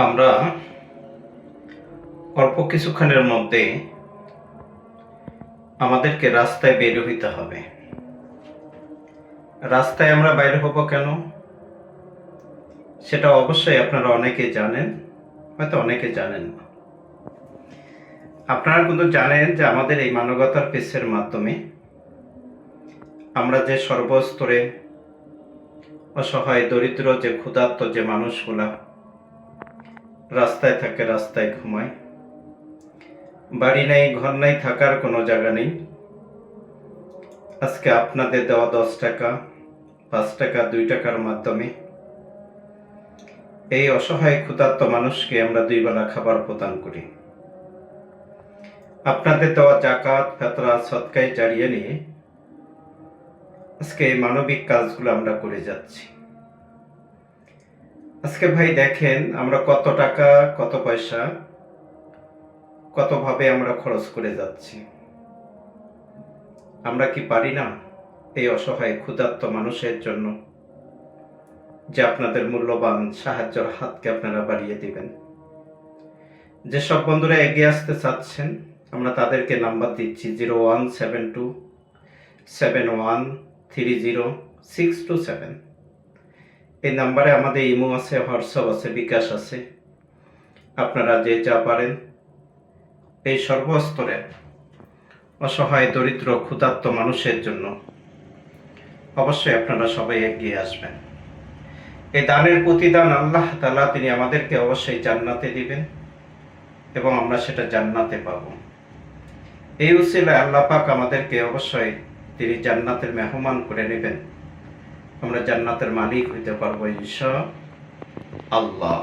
আমরা অল্প কিছুক্ষণের মধ্যে আমাদেরকে রাস্তায় বের হইতে হবে। রাস্তায় আমরা বাইরে হব কেন, সেটা অবশ্যই আপনারা অনেকে জানেন, হয়তো অনেকে জানেন না। আপনারা কিন্তু জানেন যে আমাদের এই মানবতার পেছের মাধ্যমে আমরা যে সর্বস্তরে অসহায়, দরিদ্র, যে ক্ষুধার্ত যে মানুষগুলা রাস্তায় থাকে, রাস্তায় ঘুমায়, বাড়ি নাই, ঘর নাই, থাকার কোনো জায়গা নেই, আজকে আপনাদের দেওয়া 10 টাকা, 5 টাকা, 2 টাকার মাধ্যমে এই অসহায় ক্ষুধার্ত মানুষকে আমরা 2 বেলা খাবার প্রদান করি। আপনাদের দেওয়া জাকাত, ফিতরা, সদকায় জারিয়া নিয়ে আজকে এই মানবিক কাজগুলো আমরা করে যাচ্ছি। আজকে ভাই দেখেন আমরা কত টাকা, কত পয়সা, কতভাবে আমরা খরচ করে যাচ্ছি। আমরা কি পারি না এই অসহায় ক্ষুধার্ত মানুষের জন্য যে আপনাদের মূল্যবান সাহায্যের হাতকে আপনারা বাড়িয়ে দিবেন? যেসব বন্ধুরা এগিয়ে আসতে চাচ্ছেন, আমরা তাদেরকে নাম্বার দিচ্ছি 01727130 627। এই নাম্বারে আমাদের ইমো আছে, হোয়াটসঅ্যাপ আছে, বিকাশ আছে। আপনারা যে যা পারেন এই সর্বস্তরে অসহায়, দরিদ্র, ক্ষুধার্ত মানুষের জন্য অবশ্যই আপনারা সবাই এগিয়ে আসবেন। এই দানের প্রতিদান আল্লাহ তাআলা তিনি আমাদেরকে অবশ্যই জান্নাতে দিবেন এবং আমরা সেটা জান্নাতে পাব। এই উসিলায় আল্লাহ পাক আমাদেরকে অবশ্যই তিনি জান্নাতের মেহমান করে নেবেন, আমরা জান্নাতের মালিক হইতে পারবো ইনশাআল্লাহ।